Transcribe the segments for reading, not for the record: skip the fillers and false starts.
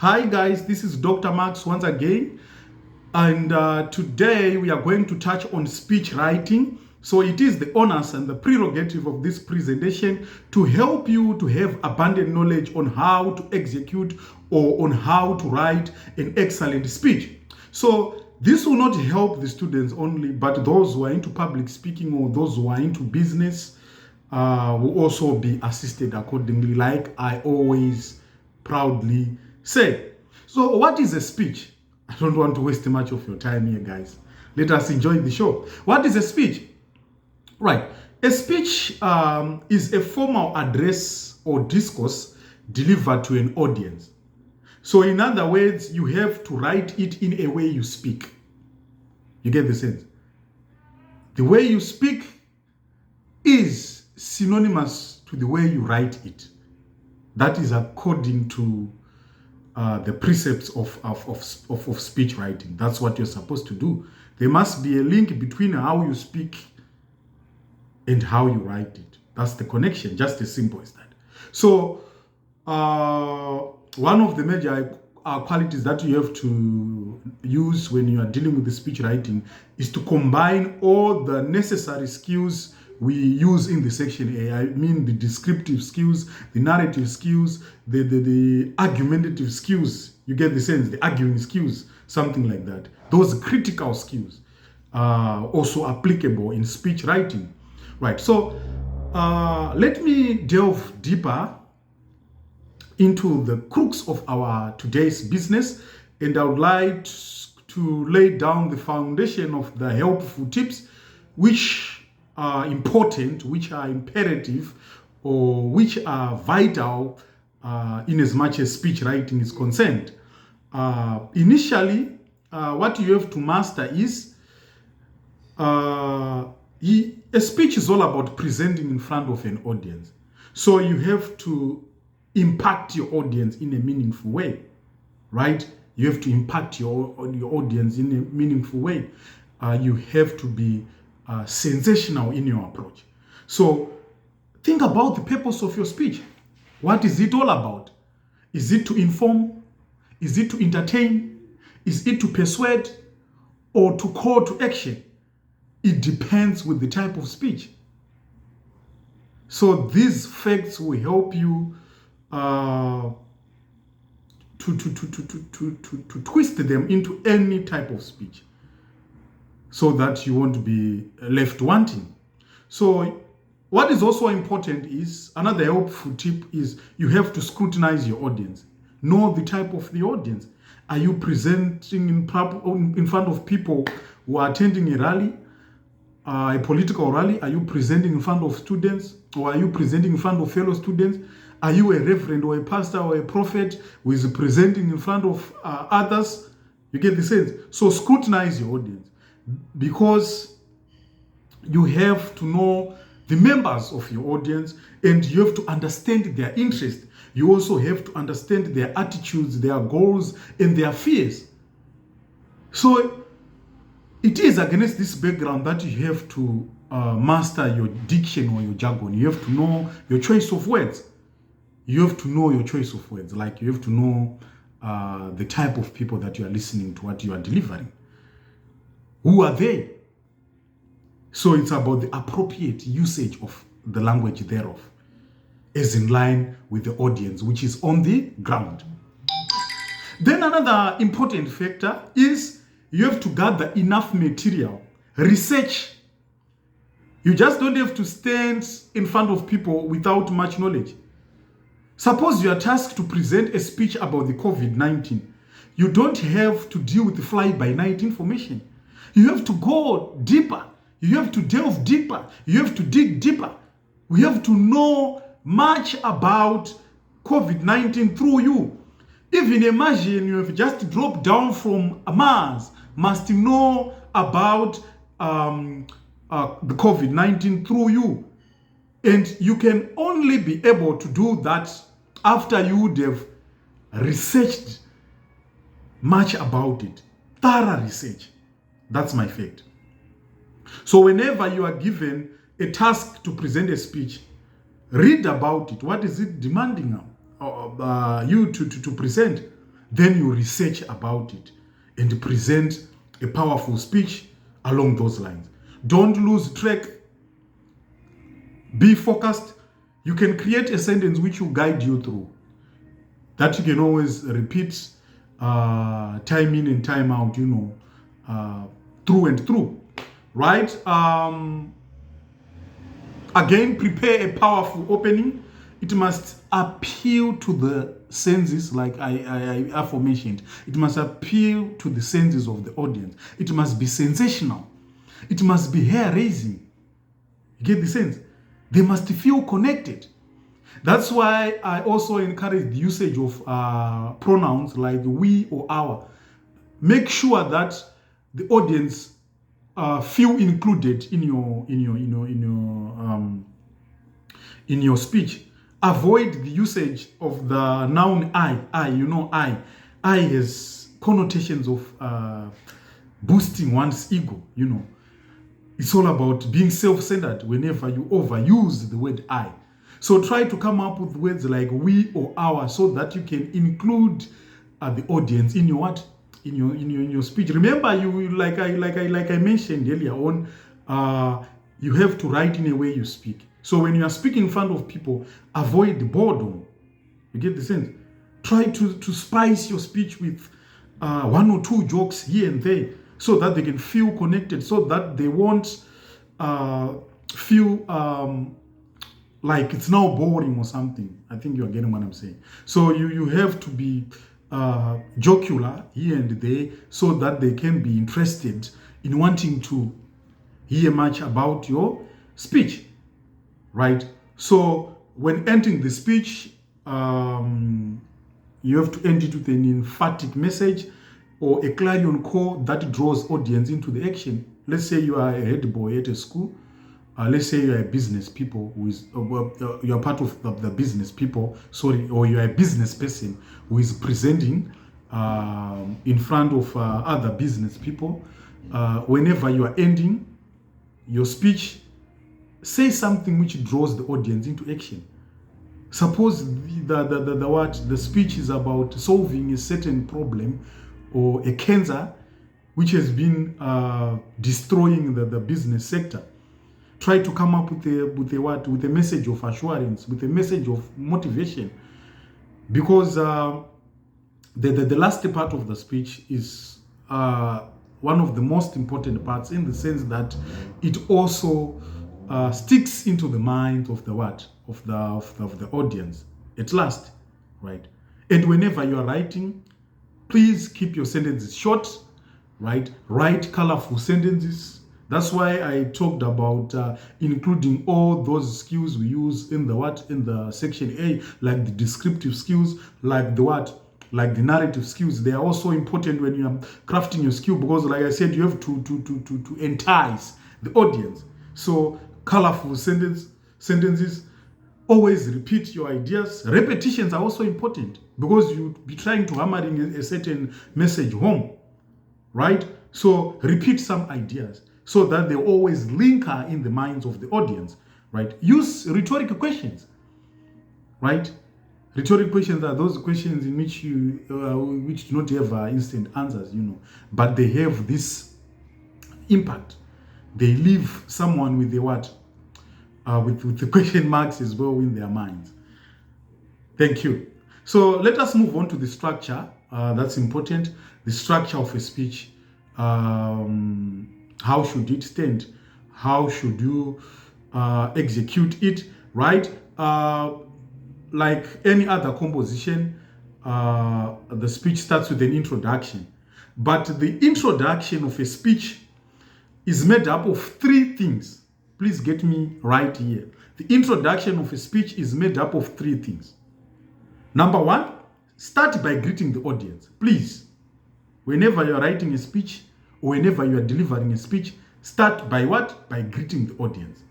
Hi guys, this is Dr. Maxx once again, and today we are going to touch on speech writing. So it is the honors and the prerogative of this presentation to help you to have abundant knowledge on how to execute or on how to write an excellent speech. So this will not help the students only, but those who are into public speaking or those who are into business will also be assisted accordingly, like I always proudly say. So what is a speech? I don't want to waste much of your time here, guys. Let us enjoy the show. What is a speech? Right. A speech is a formal address or discourse delivered to an audience. So in other words, you have to write it in a way you speak. You get the sense? The way you speak is synonymous to the way you write it. That is according to the precepts of speech writing. That's what you're supposed to do. There must be a link between how you speak and how you write it. That's the connection, just as simple as that. So one of the major qualities that you have to use when you are dealing with the speech writing is to combine all the necessary skills we use in the section A. I mean the descriptive skills, the narrative skills, the argumentative skills. You get the sense, the arguing skills, something like that. Those critical skills are also applicable in speech writing. Right, so let me delve deeper into the crux of our today's business, and I would like to lay down the foundation of the helpful tips which are important, which are imperative, or which are vital in as much as speech writing is concerned. Initially, what you have to master is a speech is all about presenting in front of an audience. So you have to impact your audience in a meaningful way, right? You have to impact your audience in a meaningful way. You have to be sensational in your approach. So think about the purpose of your speech. What is it all about? Is it to inform? Is it to entertain? Is it to persuade or to call to action? It depends with the type of speech. So these facts will help you to twist them into any type of speech, so that you won't be left wanting. So what is also important is, another helpful tip is, you have to scrutinize your audience. Know the type of the audience. Are you presenting in front of people who are attending a rally, a political rally? Are you presenting in front of students, or are you presenting in front of fellow students? Are you a reverend or a pastor or a prophet who is presenting in front of others? You get the sense? So scrutinize your audience, because you have to know the members of your audience, and you have to understand their interest. You also have to understand their attitudes, their goals, and their fears. So it is against this background that you have to master your diction or your jargon. You have to know your choice of words. You have to know your choice of words. Like, you have to know the type of people that you are listening to, what you are delivering. Who are they? So it's about the appropriate usage of the language thereof, as in line with the audience, which is on the ground. Then another important factor is you have to gather enough material. Research. You just don't have to stand in front of people without much knowledge. Suppose you are tasked to present a speech about the COVID-19. You don't have to deal with the fly-by-night information. You have to go deeper. You have to delve deeper. You have to dig deeper. We have to know much about COVID-19 through you. Even imagine you have just dropped down from Mars, must know about the COVID-19 through you. And you can only be able to do that after you would have researched much about it. Thorough research. That's my fact. So whenever you are given a task to present a speech, read about it. What is it demanding you to present? then you research about it and present a powerful speech along those lines. Don't lose track. Be focused. You can create a sentence which will guide you through. That you can always repeat time in and time out, through and through. Right? Again, prepare a powerful opening. It must appeal to the senses, like I aforementioned. It must appeal to the senses of the audience. It must be sensational. It must be hair-raising. You get the sense? They must feel connected. That's why I also encourage the usage of pronouns like we or our. Make sure that the audience feel included in your speech. Avoid the usage of the noun I. I has connotations of boosting one's ego. It's all about being self-centered whenever you overuse the word I. So try to come up with words like we or our, so that you can include the audience in your what? In your speech. Remember, you like I mentioned earlier on, you have to write in a way you speak. So when you are speaking in front of people, avoid boredom. You get the sense? Try to spice your speech with one or two jokes here and there, so that they can feel connected, so that they won't feel like it's now boring or something. I think you're getting what I'm saying. So you have to be jocular here and there, so that they can be interested in wanting to hear much about your speech, right? So when ending the speech, you have to end it with an emphatic message or a clarion call that draws audience into the action. Let's say you are a head boy at a school. Let's say you are a business people who is you are part of the business people, or you are a business person who is presenting in front of other business people. Whenever you are ending your speech, say something which draws the audience into action. Suppose the speech is about solving a certain problem or a cancer which has been destroying the business sector. Try to come up with a message of assurance, with a message of motivation, because the last part of the speech is one of the most important parts, in the sense that it also sticks into the mind of the audience at last, right? And whenever you are writing, please keep your sentences short, right? Write colorful sentences. That's why I talked about including all those skills we use in the section A, like the descriptive skills, like the narrative skills. They are also important when you are crafting your skill, because, like I said, you have to entice the audience. So colorful sentences. Always repeat your ideas. Repetitions are also important, because you'll be trying to hammer in a certain message home, right? So repeat some ideas, so that they always linger in the minds of the audience, right? Use rhetorical questions, right? Rhetorical questions are those questions in which which do not have instant answers, but they have this impact. They leave someone with the with the question marks as well in their minds. Thank you. So let us move on to the structure. That's important. The structure of a speech. How should it stand? How should you execute it, right? Like any other composition, the speech starts with an introduction. But the introduction of a speech is made up of three things. Please get me right here. The introduction of a speech is made up of three things. Number one, start by greeting the audience. Please, whenever you're writing a speech or whenever you are delivering a speech, start by what? By greeting the audience,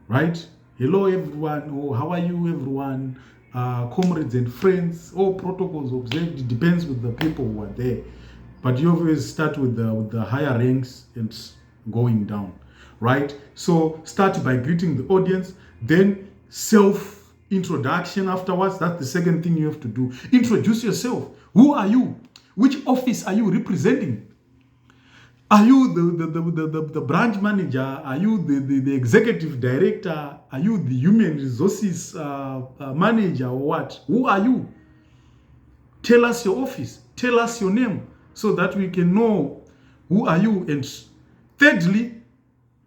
right? Hello, everyone. Oh, how are you, everyone? Comrades and friends. All protocols observed. It depends with the people who are there. But you always start with the higher ranks and going down, right? So start by greeting the audience, then self-introduction afterwards. That's the second thing you have to do. Introduce yourself. Who are you? Which office are you representing? Are you the branch manager? Are you the executive director? Are you the human resources manager or what? Who are you? Tell us your office. Tell us your name so that we can know who are you. And thirdly,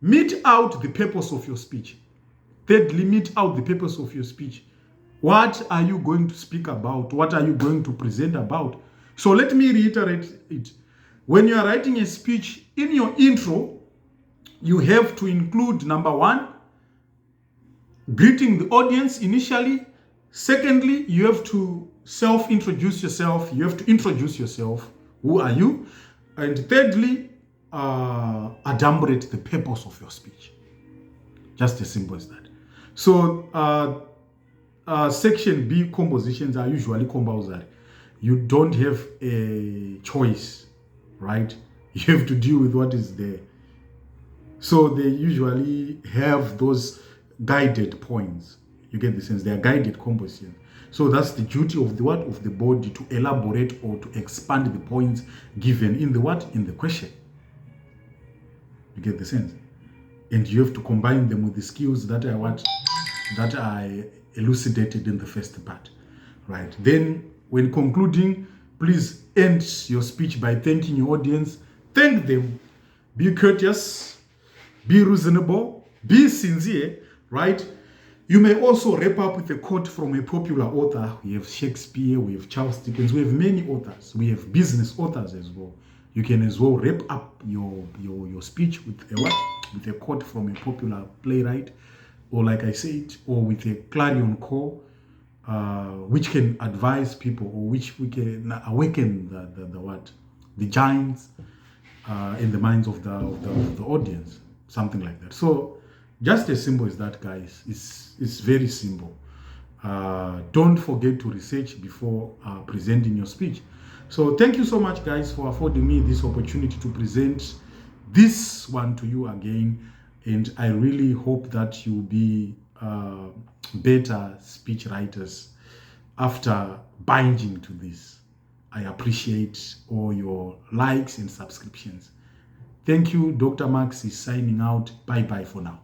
meet out the purpose of your speech. Thirdly, meet out the purpose of your speech. What are you going to speak about? What are you going to present about? So let me reiterate it. When you are writing a speech, in your intro, you have to include, number one, greeting the audience initially. Secondly, you have to self-introduce yourself. You have to introduce yourself. Who are you? And thirdly, adumbrate the purpose of your speech. Just as simple as that. So, section B compositions are usually compulsory. You don't have a choice, right? You have to deal with what is there. So they usually have those guided points. You get the sense? They are guided compositions. So that's the duty of the what? Of the body to elaborate or to expand the points given in the what? In the question. You get the sense? And you have to combine them with the skills that are what? That are elucidated in the first part, right? Then when concluding, please end your speech by thanking your audience. Thank them. Be courteous, be reasonable, be sincere, right? You may also wrap up with a quote from a popular author. We have Shakespeare, we have Charles Dickens, we have many authors. We have business authors as well. You can as well wrap up your speech with a what? With a quote from a popular playwright, or like I said, or with a clarion call, which can advise people, or which we can awaken the giants in the minds of the audience, something like that. So just as simple as that, guys. It's very simple. Don't forget to research before presenting your speech. So thank you so much, guys, for affording me this opportunity to present this one to you again. And I really hope that you'll be better speech writers after binging to this. I appreciate all your likes and subscriptions. Thank you. Dr. Maxx is signing out. Bye-bye for now.